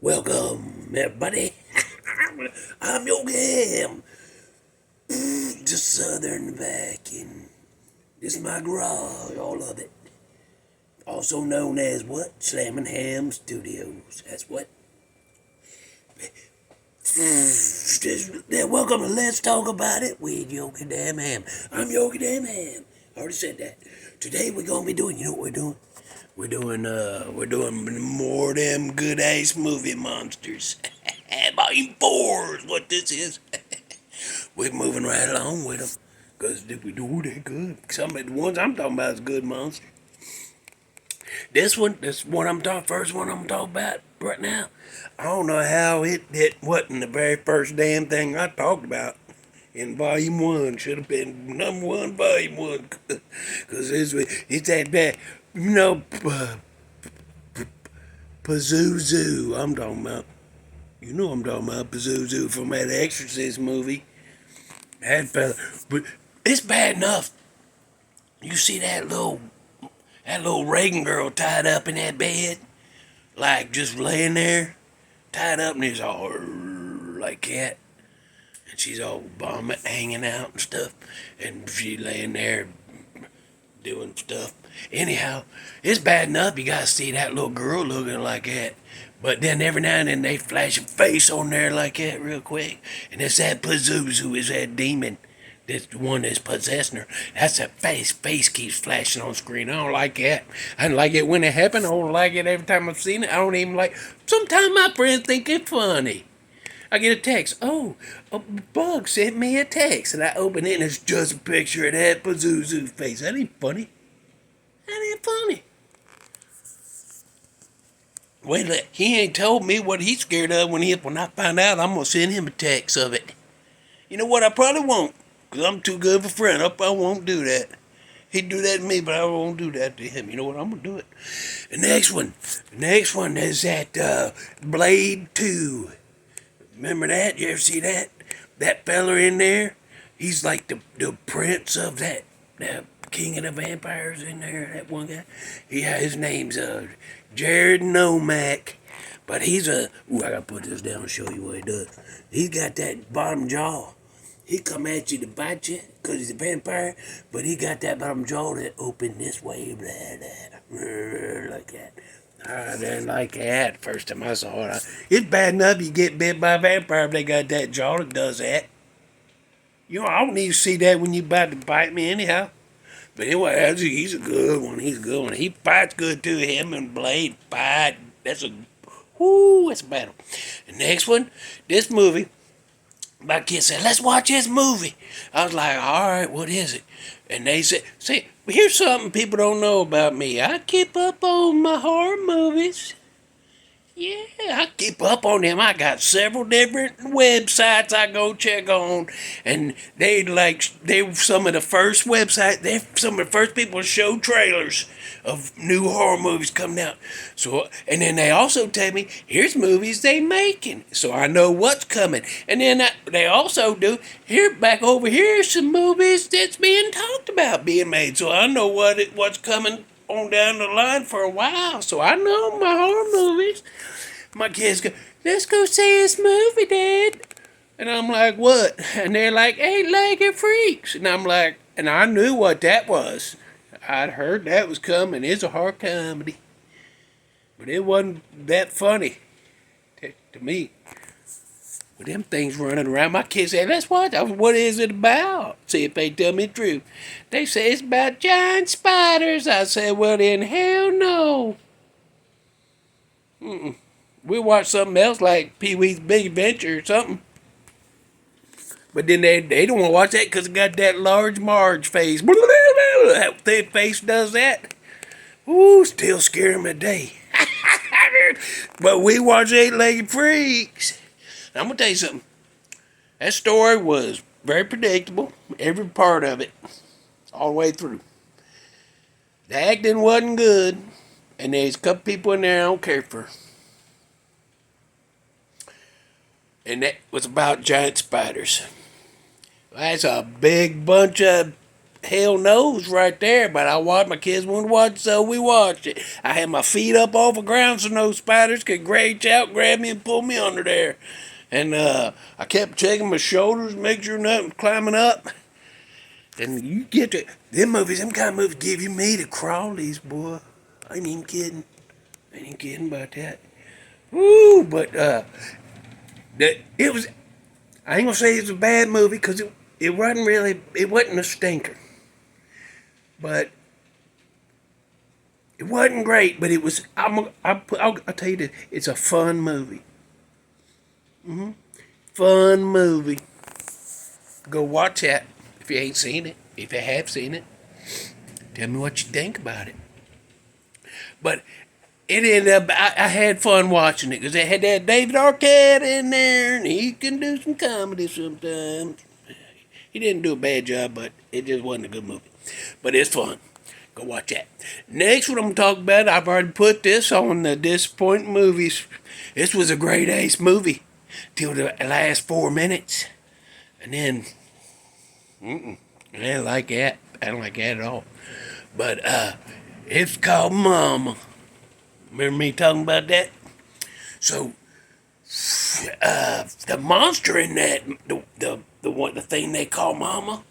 Welcome, everybody. I'm Yogi Hamm, just southern back, and this is my garage, all of it. Also known as what? Slammin' Ham Studios. That's what. Welcome to Let's Talk About It with Yogi Damn Ham. I'm Yogi Damn Ham. I already said that. Today we're gonna be doing, you know what we're doing? We're doing more damn good ass movie monsters. Volume 4 is what this is. We're moving right along with them. Because if we do, they're good. Some of the ones I'm talking about is good monsters. This one first one I'm talking about right now. I don't know how it wasn't the very first damn thing I talked about in volume 1. Should have been number 1, volume 1. Because it's that bad. You know, Pazuzu, I'm talking about. You know I'm talking about Pazuzu from that Exorcist movie. That fella. But it's bad enough. You see that little Reagan girl tied up in that bed? Like just laying there, tied up, and it's all like that. And she's all vomit hanging out and stuff. And she laying there doing stuff. Anyhow, it's bad enough you gotta see that little girl looking like that. But then every now and then they flash a face on there like that real quick. And it's that Pazuzu, is that demon. That's the one that's possessing her. That's that face. Face keeps flashing on screen. I don't like that. I didn't like it when it happened. I don't like it every time I've seen it. I don't even like. Sometimes my friends think it's funny. I get a text. Oh, a bug sent me a text. And I open it and it's just a picture of that Pazuzu face. That ain't funny. That ain't funny. Wait, he ain't told me what he's scared of when I find out. I'm gonna send him a text of it. You know what? I probably won't, cause I'm too good of a friend. I won't do that. He'd do that to me, but I won't do that to him. You know what? I'm gonna do it. The next one is that Blade 2. Remember that? You ever see that? That fella in there? He's like the prince of that king of the vampires in there. That one guy. Yeah, his name's Jared Nomac. But he's I gotta put this down and show you what he does. He's got that bottom jaw. He come at you to bite you because he's a vampire, but he got that bottom jaw that open this way, like that. I didn't like that first time I saw it. It's bad enough you get bit by a vampire if they got that jaw that does that. You know, I don't need to see that when you about to bite me anyhow. But anyway, he's a good one. He's a good one. He fights good too. Him and Blade fight. That's a battle. The next one, this movie. My kids said, let's watch this movie. I was like, all right, what is it? And they said, see, here's something people don't know about me. I keep up on my horror movies. Yeah, I keep up on them. I got several different websites I go check on, and they some of the first websites. They some of the first people to show trailers of new horror movies coming out. So, and then they also tell me here's movies they making, so I know what's coming. And then they also do back over here some movies that's being talked about being made, so I know what's coming on down the line for a while, so I know my horror movies. My kids go, let's go see this movie, Dad. And I'm like, what? And they're like, eight-legged freaks. And I'm like, and I knew what that was. I'd heard that was coming. It's a horror comedy. But it wasn't that funny to me. With them things running around, my kids say, let's watch it. What is it about? See if they tell me the truth. They say it's about giant spiders. I said, well, then hell no. We'll watch something else like Pee-wee's Big Adventure or something. But then they don't want to watch that because it got that large Marge face. That thick face does that. Ooh, still scare him today. But we watch Eight-Legged Freaks. I'm going to tell you something. That story was very predictable. Every part of it. All the way through. The acting wasn't good. And there's a couple people in there I don't care for. And that was about giant spiders. That's a big bunch of hell knows right there, but I watched, my kids wanted to watch, so we watched it. I had my feet up off the ground so no spiders could reach out, grab me, and pull me under there. And I kept checking my shoulders, make sure nothing was climbing up. And you get to them movies, them kind of movies give you me the crawlies, boy. I ain't even kidding. I ain't even kidding about that. Woo! But it was. I ain't gonna say it's a bad movie because it wasn't really. It wasn't a stinker. But it wasn't great. But it was. I'll tell you this. It's a fun movie. Fun movie. Go watch that if you ain't seen it. If you have seen it, tell me what you think about it. But it ended up, I had fun watching it because they had that David Arquette in there, and he can do some comedy sometimes. He didn't do a bad job, but it just wasn't a good movie. But it's fun. Go watch that. Next, what I'm going to talk about, I've already put this on the disappointing movies. This was a great ace movie till the last 4 minutes. And then, I didn't like that. I don't like that at all. But it's called Mama. Remember me talking about that? So, the monster in that, the thing they call Mama,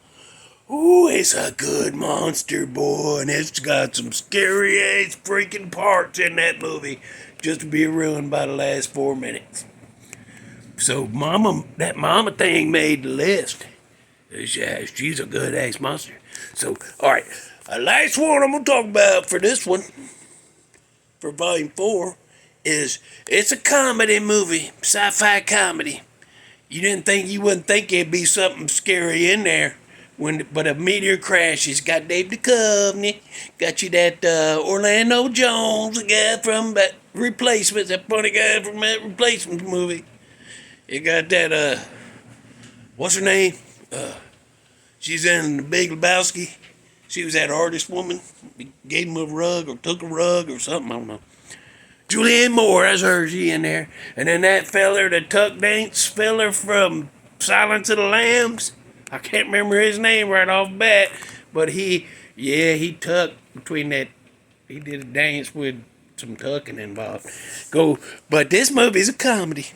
ooh, it's a good monster, boy, and it's got some scary ass freaking parts in that movie, just to be ruined by the last 4 minutes. So, that Mama thing made the list. She's a good ass monster. So, all right, the last one I'm gonna talk about for this one, for Volume 4, is it's a comedy movie, sci-fi comedy. You wouldn't think there'd be something scary in there, but a meteor crashes. Got Dave Duchovny, got you that Orlando Jones, the guy from that Replacements, that funny guy from that Replacements movie. You got that what's her name? She's in The Big Lebowski. She was that artist woman. Gave him a rug or took a rug or something. I don't know. Julianne Moore, that's her. She in there. And then that feller, the tuck dance feller from Silence of the Lambs. I can't remember his name right off the bat. But he tucked between that. He did a dance with some tucking involved. But this movie's a comedy.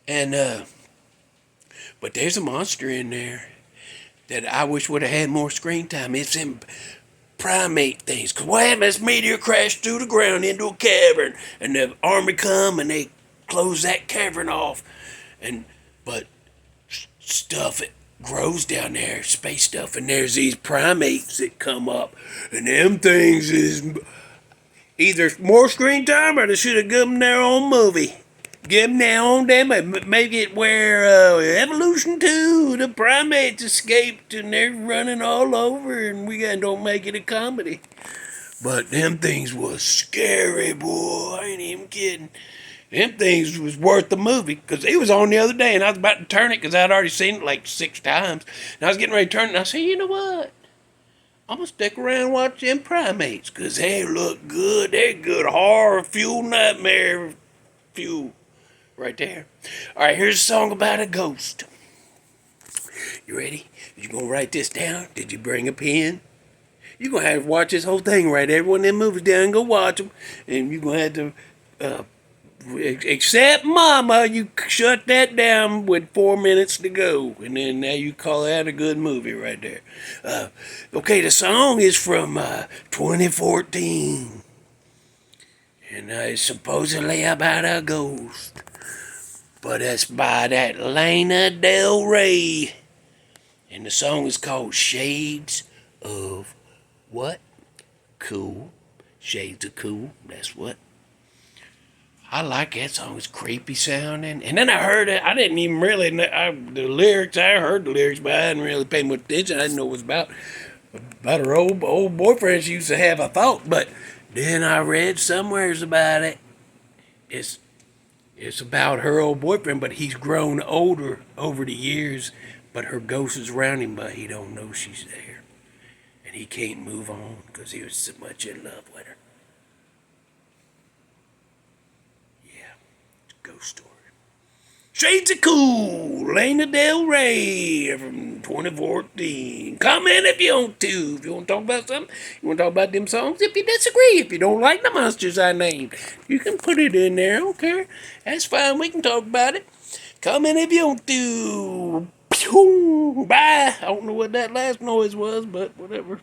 And, but there's a monster in there that I wish would have had more screen time. It's in primate things. Because what happened? This meteor crashed through the ground into a cavern, and the army come and they close that cavern off. But stuff it grows down there, space stuff, and there's these primates that come up, and them things is either more screen time or they should have given them their own movie. Give them their own damn, make it where Evolution 2, the primates escaped and they're running all over and don't make it a comedy. But them things was scary, boy. I ain't even kidding. Them things was worth the movie because it was on the other day and I was about to turn it because I'd already seen it like 6 times. And I was getting ready to turn it and I said, you know what? I'm going to stick around and watch them primates because they look good. They're good horror fuel, nightmare fuel. Right there. All right, here's a song about a ghost. You ready? You gonna write this down? Did you bring a pen? You're gonna have to watch this whole thing, write every one of them movies down and go watch them. And you're gonna have to, except Mama, you shut that down with 4 minutes to go. And then now you call that a good movie right there. Okay, the song is from 2014. And it's supposedly about a ghost. But it's by that Lana Del Ray. And the song is called Shades of what? Cool. Shades of Cool. That's what. I like that song. It's creepy sounding. And then I heard it. I didn't even really know the lyrics. I heard the lyrics, but I didn't really pay much attention. I didn't know what it was about. About her old boyfriend she used to have, I thought. But then I read somewheres about it. It's about her old boyfriend, but he's grown older over the years, but her ghost is around him, but he don't know she's there. And he can't move on because he was so much in love with her. Yeah, it's a ghost story. Shades of Cool, Lana Del Rey from 2014. Comment if you want to. If you want to talk about something, you want to talk about them songs. If you disagree, if you don't like the monsters I named, you can put it in there. I don't care. That's fine. We can talk about it. Comment if you want to. Pew! Bye. I don't know what that last noise was, but whatever.